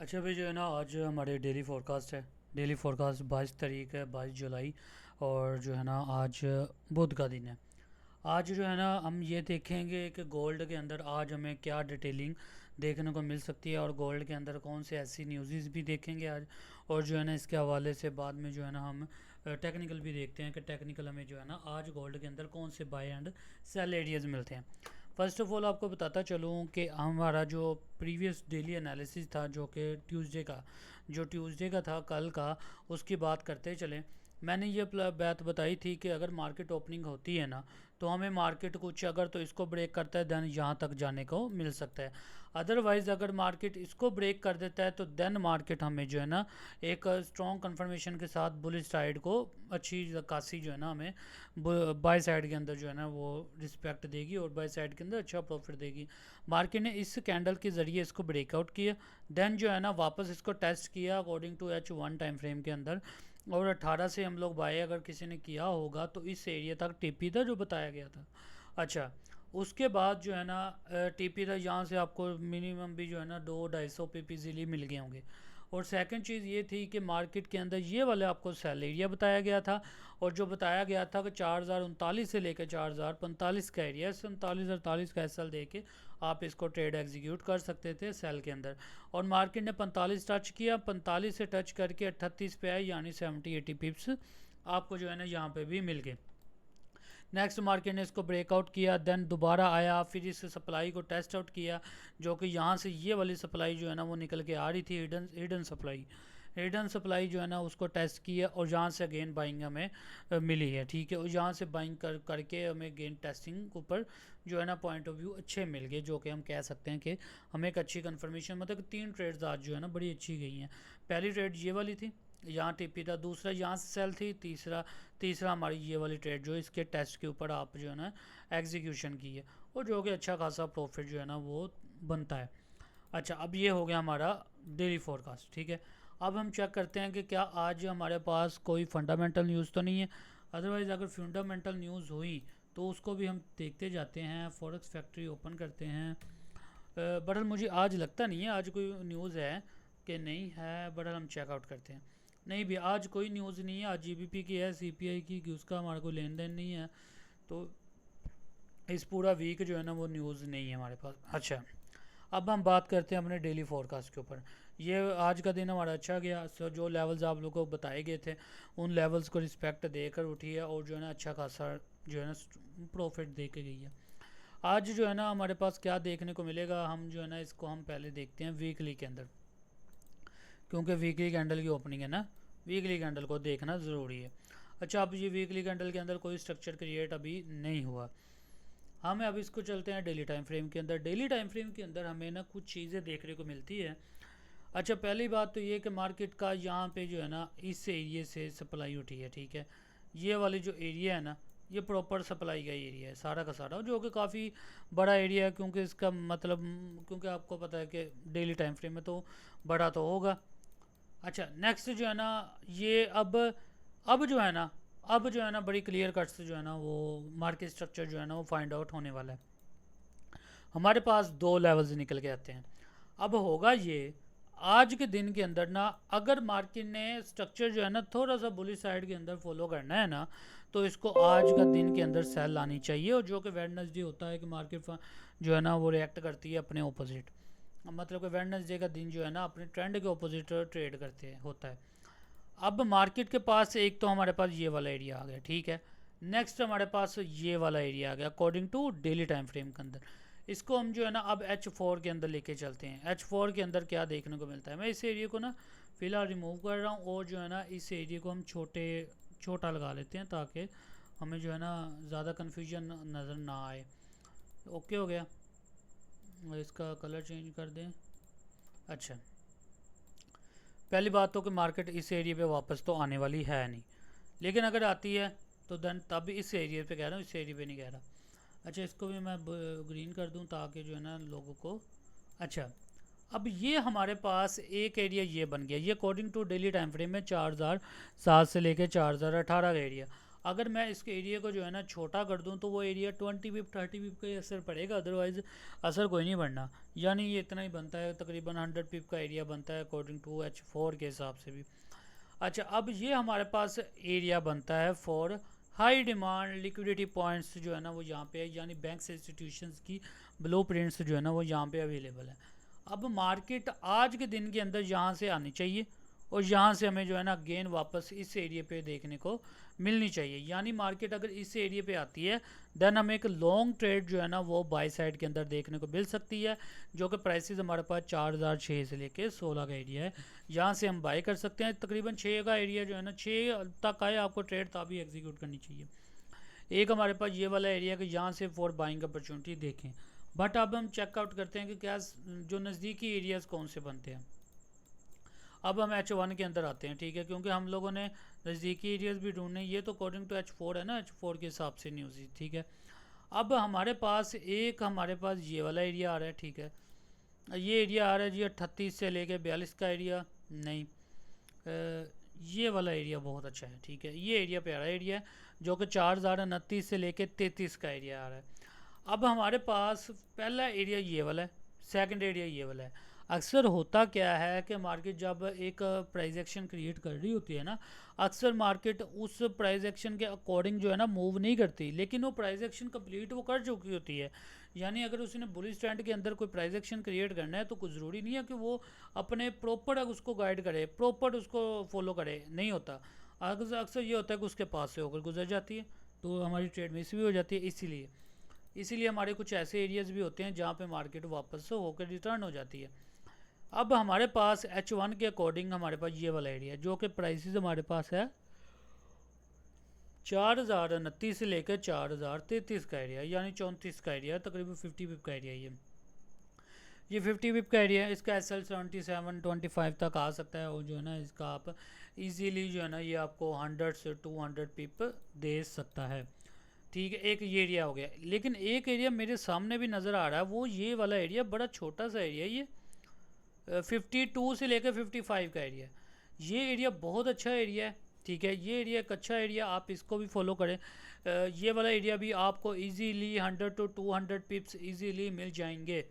अच्छा भाई, जो है ना आज हमारे डेली फोरकास्ट है। डेली फोरकास्ट 22 तारीख है, 22 जुलाई। और जो है ना आज बुध का दिन है। आज जो है ना हम ये देखेंगे कि गोल्ड के अंदर आज हमें क्या डिटेलिंग देखने को मिल सकती है, और गोल्ड के अंदर कौन से ऐसी न्यूज़ भी देखेंगे आज। और जो है ना इसके हवाले से बाद में जो है ना हम टेक्निकल भी देखते हैं कि टेक्निकल हमें जो है ना आज गोल्ड के अंदर कौन से बाय एंड सेल एरियाज मिलते हैं। फ़र्स्ट ऑफ ऑल आपको बताता चलूँ कि हमारा जो प्रीवियस डेली एनालिसिस था, जो कि ट्यूसडे का था, कल का, उसकी बात करते चलें। मैंने ये बात बताई थी कि अगर मार्केट ओपनिंग होती है ना, तो हमें मार्केट कुछ अगर तो इसको ब्रेक करता है देन यहाँ तक जाने को मिल सकता है। अदरवाइज़ अगर मार्केट इसको ब्रेक कर देता है तो देन मार्केट हमें जो है ना एक स्ट्रॉन्ग कंफर्मेशन के साथ बुलिश साइड को अच्छी खासी जो है ना हमें बाय साइड के अंदर जो है ना वो रिस्पेक्ट देगी, और बाय साइड के अंदर अच्छा प्रॉफिट देगी। मार्केट ने इस कैंडल के ज़रिए इसको ब्रेकआउट किया, देन जो है ना वापस इसको टेस्ट किया according to H1 time frame के अंदर। और 18 से हम लोग बाय अगर किसी ने किया होगा तो इस एरिया तक टीपी था जो बताया गया था। अच्छा, उसके बाद जो है ना टीपी था, यहाँ से आपको मिनिमम भी जो है ना 200-250 पीपी इजीली मिल गए होंगे। और सेकंड चीज़ ये थी कि मार्केट के अंदर ये वाले आपको सेल एरिया बताया गया था, और जो बताया गया था कि 4039 से लेकर 4045 का एरिया, 47-48 का एसएल दे के आप इसको ट्रेड एग्जीक्यूट कर सकते थे सेल के अंदर। और मार्केट ने 45 टच किया, 45 से टच करके 38 पे आए, यानी 70-80 पिप्स आपको जो है ना यहाँ पे भी मिल गए। नेक्स्ट मार्केट ने इसको ब्रेकआउट किया, देन दोबारा आया, फिर इस सप्लाई को टेस्ट आउट किया, जो कि यहाँ से ये वाली सप्लाई जो है ना वो निकल के आ रही थी, हिडन सप्लाई जो है ना उसको टेस्ट किया, और यहाँ से अगेन बाइंग हमें मिली है। ठीक है, और यहाँ से बाइंग करके हमें गेन टेस्टिंग ऊपर जो है ना पॉइंट ऑफ व्यू अच्छे मिल गए, जो कि हम कह सकते हैं कि हमें एक अच्छी कन्फर्मेशन, मतलब 3 ट्रेड्स आज जो है ना बड़ी अच्छी गई हैं। पहली ट्रेड ये वाली थी, यहाँ टीपी था, दूसरा यहाँ से सेल थी, तीसरा तीसरा हमारी ये वाली ट्रेड जो इसके टेस्ट के ऊपर आप जो है ना एग्जीक्यूशन की है, और जो कि अच्छा खासा प्रॉफिट जो है ना वो बनता है। अच्छा, अब ये हो गया हमारा डेली फोरकास्ट। ठीक है, अब हम चेक करते हैं कि क्या आज हमारे पास कोई फंडामेंटल न्यूज़ तो नहीं है। अदरवाइज़ अगर फंडामेंटल न्यूज़ हुई तो उसको भी हम देखते जाते हैं। फॉरेक्स फैक्ट्री ओपन करते हैं। बहरहाल मुझे आज लगता नहीं है आज कोई न्यूज़ है, कि नहीं है। बहरहाल हम चेकआउट करते हैं। नहीं भी आज कोई न्यूज़ नहीं है। आज जीबीपी की है, सीपीआई की, कि उसका हमारा कोई लेन देन नहीं है। तो इस पूरा वीक जो है ना वो न्यूज़ नहीं है हमारे पास। अच्छा, अब हम बात करते हैं अपने डेली फोरकास्ट के ऊपर। ये आज का दिन हमारा अच्छा गया। सो जो लेवल्स आप लोगों को बताए गए थे उन लेवल्स को रिस्पेक्ट देकर उठी है, और जो है ना अच्छा खासा जो है ना प्रॉफिट दे के गई है। आज जो है ना हमारे पास क्या देखने को मिलेगा, हम जो है ना इसको हम पहले देखते हैं वीकली के अंदर, क्योंकि वीकली कैंडल की ओपनिंग है ना, वीकली कैंडल को देखना ज़रूरी है। अच्छा, अब ये वीकली कैंडल के अंदर कोई स्ट्रक्चर क्रिएट अभी नहीं हुआ। हमें अब इसको चलते हैं डेली टाइम फ्रेम के अंदर। डेली टाइम फ्रेम के अंदर हमें ना कुछ चीज़ें देखने को मिलती है। अच्छा, पहली बात तो ये कि मार्केट का यहाँ पे जो है ना इस एरिए से सप्लाई उठी है। ठीक है, ये वाली जो एरिया है ना, ये प्रॉपर सप्लाई का एरिया है सारा का सारा, जो कि काफ़ी बड़ा एरिया है, क्योंकि इसका मतलब, क्योंकि आपको पता है कि डेली टाइम फ्रेम में तो बड़ा तो होगा। अच्छा, नेक्स्ट जो है ना ये अब जो है ना बड़ी क्लियर कट से जो है ना वो मार्केट स्ट्रक्चर जो है ना वो फाइंड आउट होने वाला है। हमारे पास दो लेवल्स निकल के आते हैं। अब होगा ये, आज के दिन के अंदर ना अगर मार्केट ने स्ट्रक्चर जो है ना थोड़ा सा बुलिश साइड के अंदर फॉलो करना है ना, तो इसको आज का दिन के अंदर सेल लानी चाहिए। और जो कि वेडनेसडे होता है कि मार्केट जो है ना वो रिएक्ट करती है अपने ऑपोजिट, मतलब कि वेडनेसडे का दिन जो है ना अपने ट्रेंड के ऑपोजिट ट्रेड करते हैं होता है। अब मार्केट के पास एक तो हमारे पास ये वाला एरिया आ गया। ठीक है, नेक्स्ट हमारे पास ये वाला एरिया आ गया according to daily time frame के अंदर। इसको हम जो है ना अब H4 के अंदर लेके चलते हैं। H4 के अंदर क्या देखने को मिलता है, मैं इस एरिया को ना फिलहाल रिमूव कर रहा हूँ, और जो है ना इस एरिया को हम छोटा लगा लेते हैं, ताकि हमें जो है ना ज़्यादा कन्फ्यूजन नज़र ना आए। ओके हो गया, इसका कलर चेंज कर दें। अच्छा, पहली बात तो कि मार्केट इस एरिया पे वापस तो आने वाली है नहीं, लेकिन अगर आती है तो देन तब इस एरिया पे कह रहा हूँ, इस एरिया पे नहीं कह रहा। अच्छा, इसको भी मैं ग्रीन कर दूँ ताकि जो है ना लोगों को। अच्छा, अब ये हमारे पास एक एरिया ये बन गया, ये according to daily time frame में 4007 से लेकर 4018 का एरिया। अगर मैं इसके एरिया को जो है ना छोटा कर दूं तो वो एरिया 20 पिप 30 पिप का ही असर पड़ेगा, अदरवाइज़ असर कोई नहीं पड़ना। यानी ये इतना ही बनता है, तकरीबन 100 पिप का एरिया बनता है अकॉर्डिंग टू H4 के हिसाब से भी। अच्छा, अब ये हमारे पास एरिया बनता है for high demand liquidity points जो है ना वो यहाँ पे है, यानी बैंक्स इंस्टीट्यूशंस की ब्लूप्रिंट्स जो है ना वो यहाँ पे अवेलेबल है। अब मार्केट आज के दिन के अंदर यहाँ से आनी चाहिए और यहाँ से हमें जो है ना गेन वापस इस एरिया पे देखने को मिलनी चाहिए। यानी मार्केट अगर इस एरिया पे आती है देन हमें एक लॉन्ग ट्रेड जो है ना वो बाय साइड के अंदर देखने को मिल सकती है, जो कि प्राइसेस हमारे पास 4006 से लेके 16 का एरिया है। यहाँ से हम बाय कर सकते हैं। तकरीबन 6 का एरिया जो है ना 6 तक आए आपको ट्रेड तभी एग्जीक्यूट करनी चाहिए। एक हमारे पास ये वाला एरिया कि यहाँ से फॉर बाइंग अपॉर्चुनिटी देखें। बट अब हम चेकआउट करते हैं कि क्या जो नज़दीकी एरियाज़ कौन से बनते हैं। अब हम H1 के अंदर आते हैं, ठीक है, क्योंकि हम लोगों ने नज़दीकी एरियाज़ भी ढूंढने, ये तो अकॉर्डिंग टू H4 है ना, H4 के हिसाब से न्यूज़, ठीक है। अब हमारे पास ये वाला एरिया आ रहा है, ठीक है। ये एरिया आ रहा है जी 38 से लेके 42 का एरिया, नहीं ये वाला एरिया बहुत अच्छा है, ठीक है। ये एरिया प्यारा एरिया है जो कि 4029 से लेके 33 का एरिया आ रहा है। अब हमारे पास पहला एरिया ये वाला है, सेकंड एरिया ये वाला है। अक्सर होता क्या है कि मार्केट जब एक प्राइस एक्शन क्रिएट कर रही होती है ना, अक्सर मार्केट उस प्राइस एक्शन के अकॉर्डिंग जो है ना मूव नहीं करती, लेकिन वो प्राइस एक्शन कंप्लीट वो कर चुकी होती है। यानी अगर उसने बुलिश ट्रेंड के अंदर कोई प्राइस एक्शन क्रिएट करना है तो कुछ ज़रूरी नहीं है कि वो अपने प्रॉपर उसको गाइड करे, प्रॉपर उसको फॉलो करे, नहीं होता। अक्सर ये होता है कि उसके पास से होकर गुजर जाती है, तो हमारी ट्रेड मिस भी हो जाती है। इसीलिए हमारे कुछ ऐसे एरियाज़ भी होते हैं जहाँ पे मार्केट वापस से होकर रिटर्न हो जाती है। अब हमारे पास H1 के अकॉर्डिंग हमारे पास ये वाला एरिया जो कि प्राइसेस हमारे पास है 4029 से लेकर 4033 का एरिया, यानी 34 का एरिया, तकरीबन 50 पिप का एरिया। ये 50 पिप का एरिया है। इसका SL 7725 तक आ सकता है और जो है ना इसका आप इजीली जो है ना ये आपको 100 से 200 पिप दे सकता है, ठीक है। एक ये एरिया हो गया, लेकिन एक एरिया मेरे सामने भी नज़र आ रहा है, वो ये वाला एरिया बड़ा छोटा सा एरिया, ये 52 से लेकर 55 का एरिया। ये एरिया बहुत अच्छा एरिया है, ठीक है। ये एरिया एक अच्छा एरिया, आप इसको भी फॉलो करें। ये वाला एरिया भी आपको इजीली 100 टू 200 पिप्स इजीली मिल जाएंगे।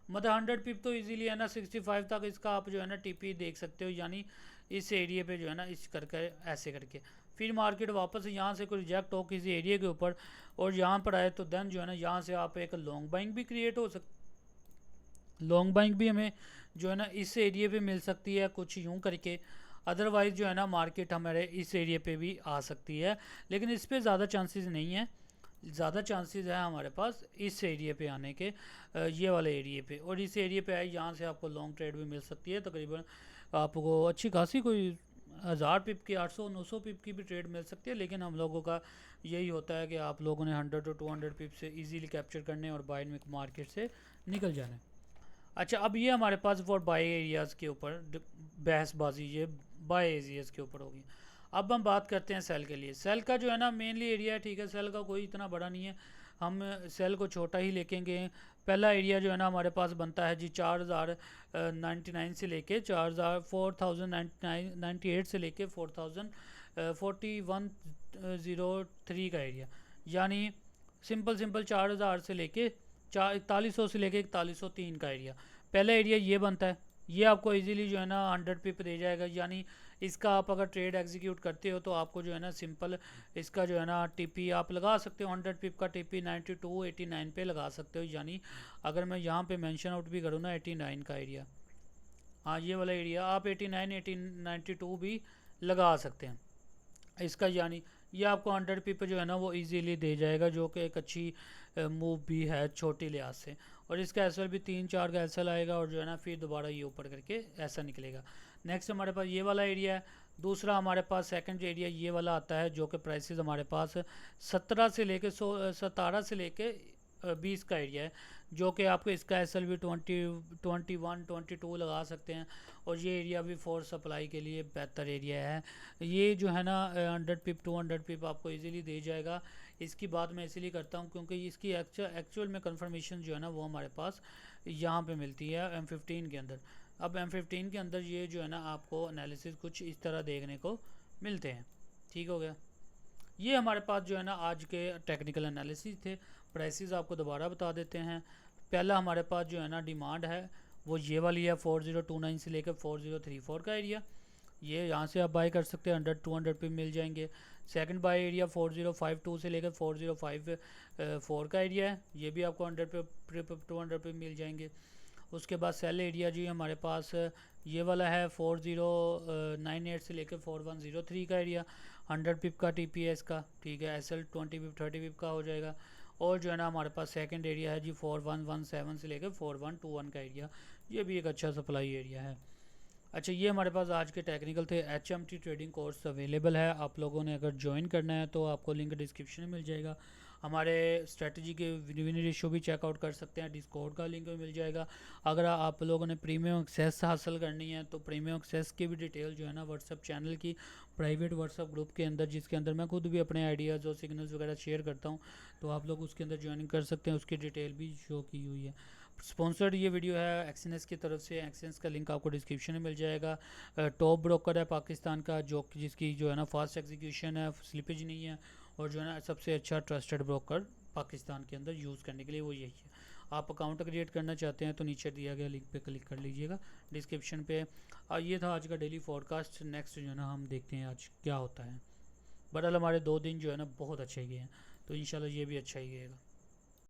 मतलब 100 पिप तो इजीली है ना 65 तक इसका आप जो है ना टीपी देख सकते हो। यानी इस एरिया पे जो है ना इस करके ऐसे करके फिर मार्केट वापस यहाँ से कोई रिजेक्ट हो किसी एरिया के ऊपर और यहाँ पर आए तो देन जो है ना यहाँ से आप एक लॉन्ग बाइंग भी क्रिएट हो लॉन्ग बाइंग भी हमें जो है ना इस एरिया पे मिल सकती है, कुछ यूँ करके। अदरवाइज़ जो है ना मार्केट हमारे इस एरिया पे भी आ सकती है, लेकिन इस पर ज़्यादा चांसेस नहीं है। ज़्यादा चांसेस है हमारे पास इस एरिया पे आने के, ये वाले एरिया पे। और इस एरिया पे आए यहाँ से आपको लॉन्ग ट्रेड भी मिल सकती है, तकरीबन आपको अच्छी खासी कोई 1000 पिप की 800-900 पिप की भी ट्रेड मिल सकती है। लेकिन हम लोगों का यही होता है कि आप लोगों ने 100 टू 200 पिप से इजीली कैप्चर करने और बाय में मार्केट से निकल जाना है। अच्छा, अब ये हमारे पास फॉर बाय एरियाज़ के ऊपर बहसबाजी ये बाय एरियाज़ के ऊपर होगी। अब हम बात करते हैं सेल के लिए। सेल का जो है ना मेनली एरिया है, ठीक है, सेल का कोई इतना बड़ा नहीं है, हम सेल को छोटा ही लेकेंगे। पहला एरिया जो है ना हमारे पास बनता है जी 4099 से लेके 4098 से लेके 4103 का एरिया। यानी सिंपल 4000 से लेके 4100 से लेके 4103 का एरिया। पहला एरिया ये बनता है, ये आपको इजीली जो है ना 100 पिप दे जाएगा। यानी इसका आप अगर ट्रेड एग्जीक्यूट करते हो तो आपको जो है ना सिंपल इसका जो है ना टीपी आप लगा सकते हो, 100 पिप का टीपी 92-89 पे लगा सकते हो। यानी अगर मैं यहाँ पे मेंशन आउट भी करूँ ना 89 का एरिया, हाँ ये वाला एरिया आप 92 भी लगा सकते हैं इसका। यानी ये आपको 100 पिप जो है ना वो इजीली दे जाएगा, जो कि एक अच्छी मूव भी है छोटी लिहाज से। और इसका एसएल भी 3-4 का एसएल आएगा और जो है ना फिर दोबारा ये ऊपर करके ऐसा निकलेगा। नेक्स्ट हमारे पास ये वाला एरिया है। दूसरा हमारे पास सेकंड एरिया ये वाला आता है, जो कि प्राइसेस हमारे पास 17 से लेके 20 का एरिया है, जो कि आपको इसका एसएल भी 21-22 लगा सकते हैं। और ये एरिया भी फॉर सप्लाई के लिए बेहतर एरिया है। ये जो है ना 100 पिप 200 पिप आपको इजीली दे जाएगा। इसकी बात मैं इसीलिए करता हूँ क्योंकि इसकी एक्चुअल में कंफर्मेशन जो है ना वो हमारे पास यहाँ पे मिलती है M15 के अंदर। अब M15 के अंदर ये जो है ना आपको एनालिसिस कुछ इस तरह देखने को मिलते हैं, ठीक हो गया। ये हमारे पास जो है ना आज के टेक्निकल एनालिसिस थे। प्राइसेस आपको दोबारा बता देते हैं। पहला हमारे पास जो है ना डिमांड है वो ये वाली है 4029 से लेकर 4034 का एरिया। ये यहाँ से आप बाई कर सकते हैं, 100-200 पे मिल जाएंगे। सेकंड बाई एरिया 4052 से लेकर 4054 का एरिया है, ये भी आपको 100 पे मिल जाएंगे। उसके बाद सेल एरिया जी हमारे पास ये वाला है 4098 से लेकर 4103 का एरिया, 100 पिप का TPS का, ठीक है। SL 20 पिप 30 पिप का हो जाएगा। और जो है ना हमारे पास सेकंड एरिया है जी 4117 से लेकर 4121 का एरिया, ये भी एक अच्छा सप्लाई एरिया है। अच्छा, ये हमारे पास आज के टेक्निकल थे। HMT ट्रेडिंग कोर्स अवेलेबल है, आप लोगों ने अगर ज्वाइन करना है तो आपको लिंक डिस्क्रिप्शन में मिल जाएगा। हमारे स्ट्रेटजी के विनिंग रेशियो भी चेकआउट कर सकते हैं, डिस्कॉर्ड का लिंक भी मिल जाएगा। अगर आप लोगों ने प्रीमियम एक्सेस हासिल करनी है तो प्रीमियम एक्सेस की भी डिटेल जो है ना व्हाट्सअप चैनल की प्राइवेट व्हाट्सअप ग्रुप के अंदर, जिसके अंदर मैं खुद भी अपने आइडियाज़ और सिग्नल्स वगैरह शेयर करता हूँ, तो आप लोग उसके अंदर ज्वाइनिंग कर सकते हैं। उसकी डिटेल भी शो की हुई है। स्पॉन्सर्ड ये वीडियो है एक्सएनएस की तरफ से। एक्सएनएस का लिंक आपको डिस्क्रिप्शन में मिल जाएगा। टॉप ब्रोकर है पाकिस्तान का, जो जिसकी जो है ना फास्ट एग्जीक्यूशन है, स्लिपेज नहीं है, और जो है ना सबसे अच्छा ट्रस्टेड ब्रोकर पाकिस्तान के अंदर यूज़ करने के लिए वो यही है। आप अकाउंट क्रिएट करना चाहते हैं तो नीचे दिया गया लिंक पे क्लिक कर लीजिएगा डिस्क्रिप्शन पे। ये था आज का डेली फॉरकास्ट। नेक्स्ट जो है ना हम देखते हैं आज क्या होता है। बहरहाल हमारे 2 दिन जो है ना बहुत अच्छे गए हैं, तो इंशाल्लाह ये भी अच्छा ही गएगा।